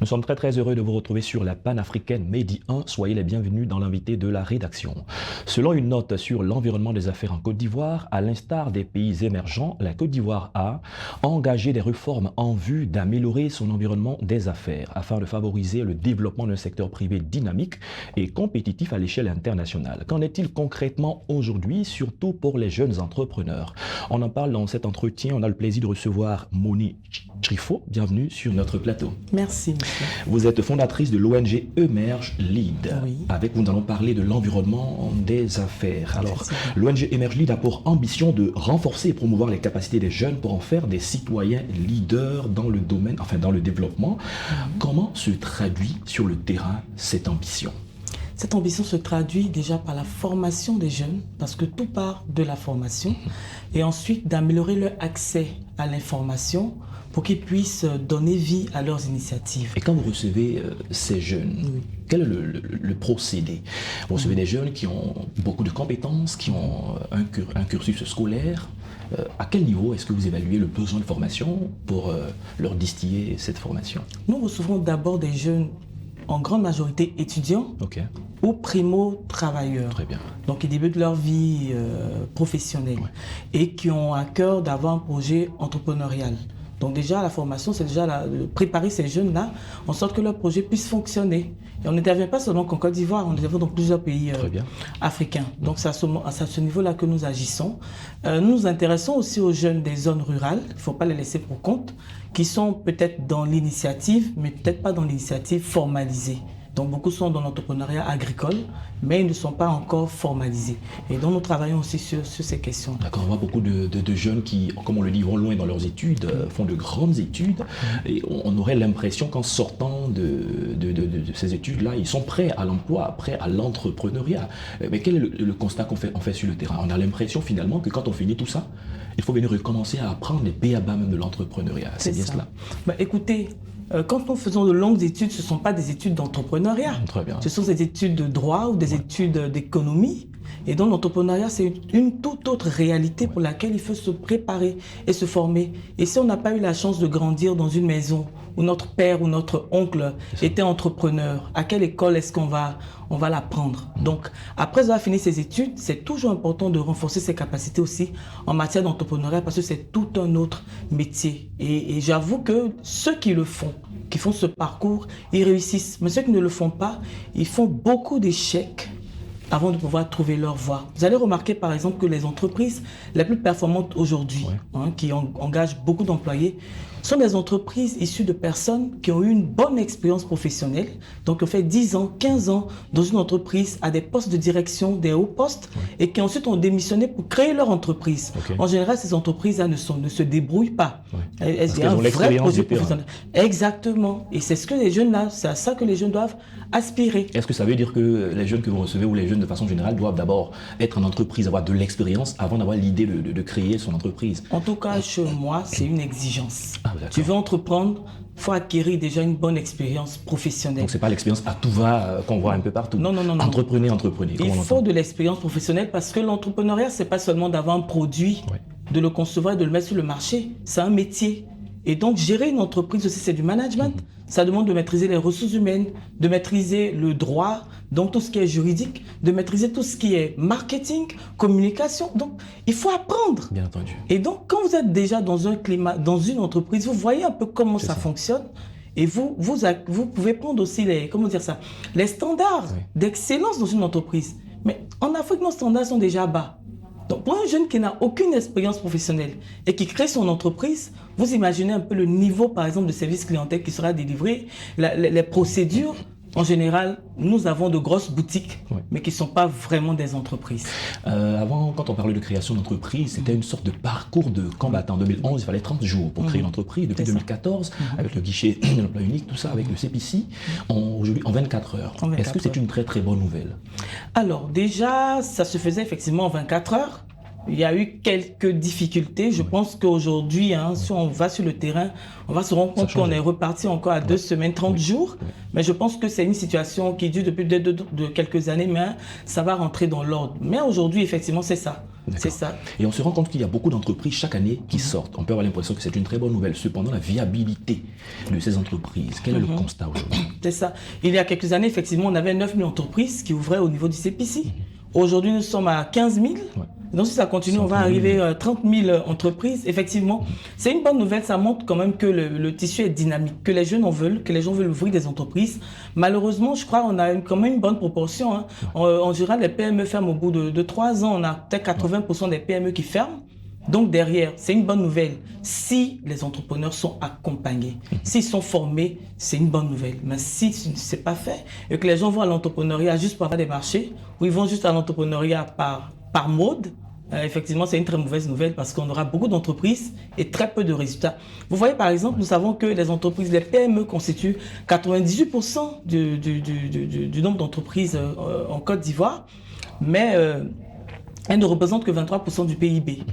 Nous sommes très heureux de vous retrouver sur la panafricaine Medi 1. Soyez les bienvenus dans l'invité de la rédaction. Selon une note sur l'environnement des affaires en Côte d'Ivoire, à l'instar des pays émergents, la Côte d'Ivoire a engagé des réformes en vue d'améliorer son environnement des affaires afin de favoriser le développement d'un secteur privé dynamique et compétitif à l'échelle internationale. Qu'en est-il concrètement aujourd'hui, surtout pour les jeunes entrepreneurs? On en parle dans cet entretien. On a le plaisir de recevoir Moni Trifo. Bienvenue sur notre plateau. Merci, monsieur. Vous êtes fondatrice de l'ONG Emerge Lead. Oui. Avec vous, nous allons parler de l'environnement des affaires. Alors, l'ONG Emerge Lead a pour ambition de renforcer et promouvoir les capacités des jeunes pour en faire des citoyens leaders dans le domaine, enfin dans le développement. Comment se traduit sur le terrain cette ambition? Cette ambition se traduit déjà par la formation des jeunes, parce que tout part de la formation, et ensuite d'améliorer leur accès à l'information pour qu'ils puissent donner vie à leurs initiatives. Et quand vous recevez ces jeunes, quel est le procédé? Vous recevez des jeunes qui ont beaucoup de compétences, qui ont un cursus scolaire. À quel niveau est-ce que vous évaluez le besoin de formation pour leur distiller cette formation? Nous recevons d'abord des jeunes en grande majorité étudiants ou primo-travailleurs. Très bien. Donc, ils débutent leur vie professionnelle et qui ont à cœur d'avoir un projet entrepreneurial. Donc déjà, la formation, c'est déjà de préparer ces jeunes-là en sorte que leur projet puisse fonctionner. Et on n'intervient pas seulement qu'en Côte d'Ivoire, on intervient dans plusieurs pays africains. Donc c'est à ce niveau-là que nous agissons. Nous nous intéressons aussi aux jeunes des zones rurales, il ne faut pas les laisser pour compte, qui sont peut-être dans l'initiative, mais peut-être pas dans l'initiative formalisée. Donc beaucoup sont dans l'entrepreneuriat agricole, mais ils ne sont pas encore formalisés. Et donc nous travaillons aussi sur ces questions. D'accord, on voit beaucoup de jeunes qui, comme on le dit, vont loin dans leurs études, font de grandes études, et on aurait l'impression qu'en sortant de ces études-là, ils sont prêts à l'emploi, prêts à l'entrepreneuriat. Mais quel est le constat qu'on fait sur le terrain? On a l'impression finalement que quand on finit tout ça, il faut venir recommencer à apprendre les b.a.-ba même de l'entrepreneuriat. C'est bien cela? Écoutez, quand nous faisons de longues études, ce ne sont pas des études d'entrepreneuriat. Très bien. Ce sont des études de droit ou des études d'économie. Et donc l'entrepreneuriat, c'est une toute autre réalité pour laquelle il faut se préparer et se former. Et si on n'a pas eu la chance de grandir dans une maison où notre père ou notre oncle était entrepreneur, à quelle école est-ce qu'on va l'apprendre? Donc, après avoir fini ses études, c'est toujours important de renforcer ses capacités aussi en matière d'entrepreneuriat parce que c'est tout un autre métier. Et j'avoue que ceux qui le font, qui font ce parcours, ils réussissent. Mais ceux qui ne le font pas, ils font beaucoup d'échecs avant de pouvoir trouver leur voie. Vous allez remarquer par exemple que les entreprises les plus performantes aujourd'hui, qui engagent beaucoup d'employés, sont des entreprises issues de personnes qui ont eu une bonne expérience professionnelle, donc qui ont fait 10 ans, 15 ans dans une entreprise à des postes de direction, des hauts postes, et qui ensuite ont démissionné pour créer leur entreprise. En général, ces entreprises-là ne se débrouillent pas. Elles ont un vrai projet professionnel. Exactement. Et c'est ce que les jeunes là, c'est à ça que les jeunes doivent aspirer. Est-ce que ça veut dire que les jeunes que vous recevez ou les jeunes de façon générale doivent d'abord être en entreprise, avoir de l'expérience avant d'avoir l'idée de créer son entreprise? En tout cas, chez moi, c'est une exigence. Tu veux entreprendre, il faut acquérir déjà une bonne expérience professionnelle. Donc, ce n'est pas l'expérience à tout va qu'on voit un peu partout. Non. Entreprenez. Il faut de l'expérience professionnelle parce que l'entrepreneuriat, ce n'est pas seulement d'avoir un produit, de le concevoir et de le mettre sur le marché. C'est un métier. Et donc, gérer une entreprise aussi, c'est du management. Ça demande de maîtriser les ressources humaines, de maîtriser le droit, donc tout ce qui est juridique, de maîtriser tout ce qui est marketing, communication. Donc, il faut apprendre. Bien entendu. Et donc, quand vous êtes déjà dans un climat, dans une entreprise, vous voyez un peu comment ça fonctionne. Et vous pouvez prendre aussi les standards d'excellence dans une entreprise. Mais en Afrique, nos standards sont déjà bas. Donc, pour un jeune qui n'a aucune expérience professionnelle et qui crée son entreprise, vous imaginez un peu le niveau, par exemple, de service clientèle qui sera délivré, les procédures. En général, nous avons de grosses boutiques, mais qui ne sont pas vraiment des entreprises. Avant, quand on parlait de création d'entreprise, c'était une sorte de parcours de combattant. En 2011, il fallait 30 jours pour créer une entreprise. Depuis 2014, avec le guichet de l'emploi unique, tout ça, avec le CPC, aujourd'hui en 24 heures. Est-ce que c'est une très très bonne nouvelle? Alors, déjà, ça se faisait effectivement en 24 heures. Il y a eu quelques difficultés. Je pense qu'aujourd'hui, si on va sur le terrain, on va se rendre compte qu'on est reparti encore à 2 semaines, 30 jours. Mais je pense que c'est une situation qui dure depuis de quelques années, mais ça va rentrer dans l'ordre. Mais aujourd'hui, effectivement, c'est ça. C'est ça. Et on se rend compte qu'il y a beaucoup d'entreprises chaque année qui sortent. On peut avoir l'impression que c'est une très bonne nouvelle. Cependant, la viabilité de ces entreprises, quel est le constat aujourd'hui? C'est ça. Il y a quelques années, effectivement, on avait 9 000 entreprises qui ouvraient au niveau du CPC. Aujourd'hui, nous sommes à 15 000. Donc, si ça continue, on va arriver à 30 000 entreprises. Effectivement, c'est une bonne nouvelle. Ça montre quand même que le tissu est dynamique, que les jeunes en veulent, que les gens veulent ouvrir des entreprises. Malheureusement, je crois qu'on a quand même une bonne proportion. Hein. En général, les PME ferment au bout de 3 ans. On a peut-être 80% des PME qui ferment. Donc derrière, c'est une bonne nouvelle. Si les entrepreneurs sont accompagnés, s'ils sont formés, c'est une bonne nouvelle. Mais si ce n'est pas fait et que les gens vont à l'entrepreneuriat juste pour avoir des marchés, ou ils vont juste à l'entrepreneuriat par mode, effectivement, c'est une très mauvaise nouvelle parce qu'on aura beaucoup d'entreprises et très peu de résultats. Vous voyez, par exemple, nous savons que les entreprises, les PME constituent 98% du nombre d'entreprises en Côte d'Ivoire, mais elles ne représentent que 23% du PIB.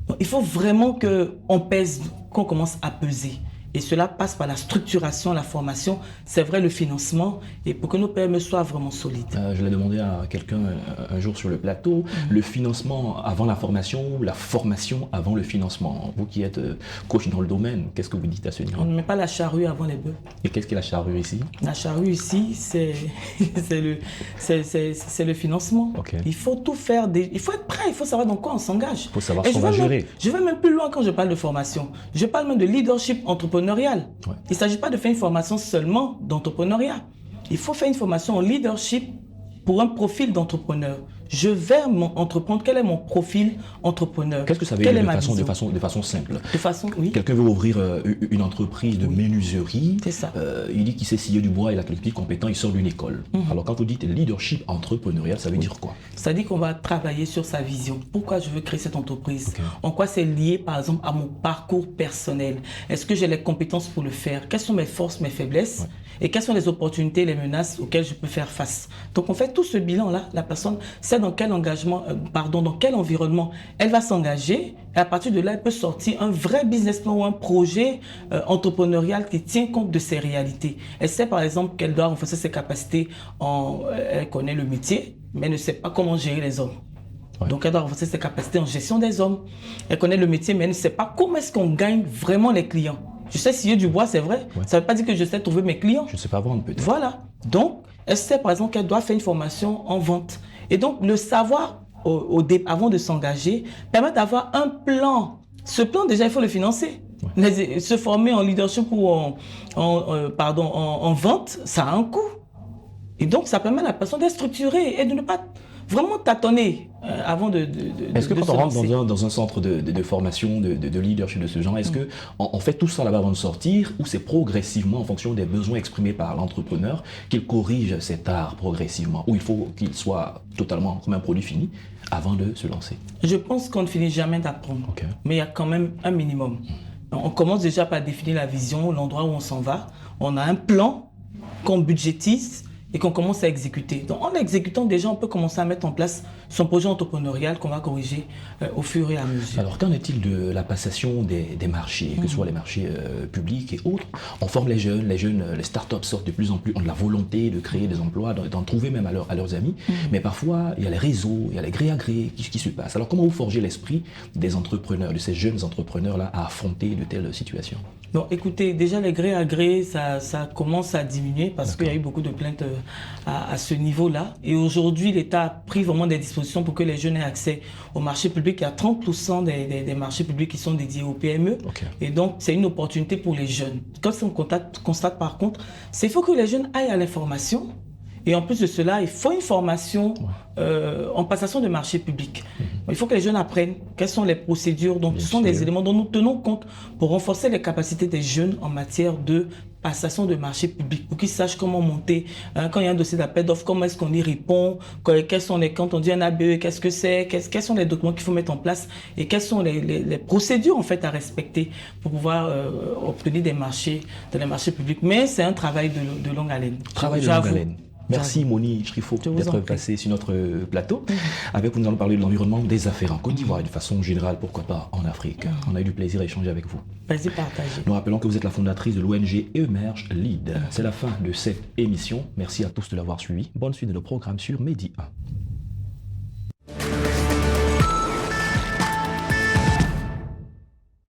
Donc, il faut vraiment qu'on pèse, qu'on commence à peser. Et cela passe par la structuration, la formation, c'est vrai, le financement, et pour que nos PME soient vraiment solides. Je l'ai demandé à quelqu'un un jour sur le plateau, le financement avant la formation avant le financement. Vous qui êtes coach dans le domaine, qu'est-ce que vous dites à ce niveau? On ne met pas la charrue avant les bœufs. Et qu'est-ce qu'est la charrue ici? La charrue ici, c'est le financement. Okay. Il faut tout faire, il faut être prêt, il faut savoir dans quoi on s'engage. Il faut savoir ce qu'on va gérer. Je vais même plus loin quand je parle de formation. Je parle même de leadership entrepreneurial. Ouais. Il ne s'agit pas de faire une formation seulement d'entrepreneuriat. Il faut faire une formation en leadership pour un profil d'entrepreneur. Je vais entreprendre. Quel est mon profil entrepreneur? Qu'est-ce que ça veut dire de façon simple? De façon, oui. Quelqu'un veut ouvrir une entreprise de menuiserie. C'est ça. Il dit qu'il sait scier du bois, il a quelques compétents, il sort d'une école. Alors quand vous dites leadership entrepreneurial, ça veut dire quoi? Ça dit qu'on va travailler sur sa vision. Pourquoi je veux créer cette entreprise? En quoi c'est lié, par exemple, à mon parcours personnel? Est-ce que j'ai les compétences pour le faire? Quelles sont mes forces, mes faiblesses? Et quelles sont les opportunités, les menaces auxquelles je peux faire face? Donc on fait tout ce bilan-là. La personne sait dans quel dans quel environnement elle va s'engager. Et à partir de là, elle peut sortir un vrai business plan ou un projet entrepreneurial qui tient compte de ses réalités. Elle sait par exemple qu'elle doit renforcer ses capacités. Elle connaît le métier, mais elle ne sait pas comment gérer les hommes. Ouais. Donc elle doit renforcer ses capacités en gestion des hommes. Elle connaît le métier, mais elle ne sait pas comment est-ce qu'on gagne vraiment les clients. Je sais scier du bois, c'est vrai. Ouais. Ça ne veut pas dire que je sais trouver mes clients. Je ne sais pas vendre peut-être. Voilà. Donc, elle sait par exemple qu'elle doit faire une formation en vente. Et donc, le savoir avant de s'engager permet d'avoir un plan. Ce plan, déjà, il faut le financer. Ouais. Se former en leadership ou en vente, ça a un coût. Et donc, ça permet à la personne d'être structurée et de ne pas vraiment tâtonner avant de Est-ce que quand on rentre dans un centre de formation, de leadership de ce genre, est-ce qu'on fait tout ça là-bas avant de sortir ou c'est progressivement en fonction des besoins exprimés par l'entrepreneur qu'il corrige cet art progressivement ou il faut qu'il soit totalement comme un produit fini avant de se lancer? Je pense qu'on ne finit jamais d'apprendre, mais il y a quand même un minimum. On commence déjà par définir la vision, l'endroit où on s'en va. On a un plan qu'on budgétise et qu'on commence à exécuter. Donc en exécutant déjà, on peut commencer à mettre en place son projet entrepreneurial qu'on va corriger au fur et à mesure. Alors qu'en est-il de la passation des marchés, que ce soit les marchés publics et autres? On forme les jeunes, les startups sortent de plus en plus, ont de la volonté de créer des emplois, d'en trouver même à leurs amis, mais parfois il y a les réseaux, il y a les gré à gré qui se passent. Alors comment vous forgez l'esprit des entrepreneurs, de ces jeunes entrepreneurs-là à affronter de telles situations? Donc écoutez, déjà les gré à gré, ça commence à diminuer parce qu'il y a eu beaucoup de plaintes à ce niveau-là. Et aujourd'hui, l'État a pris vraiment des dispositions pour que les jeunes aient accès au marché public. Il y a 30% des marchés publics qui sont dédiés aux PME. Et donc, c'est une opportunité pour les jeunes. Quand on constate par contre, c'est qu'il faut que les jeunes aillent à l'information. Et en plus de cela, il faut une formation en passation de marché public. Il faut que les jeunes apprennent quelles sont les procédures. Donc, ce sont des éléments dont nous tenons compte pour renforcer les capacités des jeunes en matière de passation de marché public, pour qu'ils sachent comment monter. Quand il y a un dossier d'appel d'offres, comment est-ce qu'on y répond, quand on dit un ABE, qu'est-ce que c'est, quels sont les documents qu'il faut mettre en place et quelles sont les procédures en fait à respecter pour pouvoir obtenir des marchés, dans les marchés publics. Mais c'est un travail de longue haleine. Travail de longue haleine. Merci Moni Chrifo d'être passé sur notre plateau. Avec vous, nous allons parler de l'environnement des affaires en Côte d'Ivoire et de façon générale, pourquoi pas en Afrique. On a eu du plaisir à échanger avec vous. Plaisir partagé. Nous rappelons que vous êtes la fondatrice de l'ONG Emerge Lead. C'est la fin de cette émission. Merci à tous de l'avoir suivi. Bonne suite de nos programmes sur Medi 1.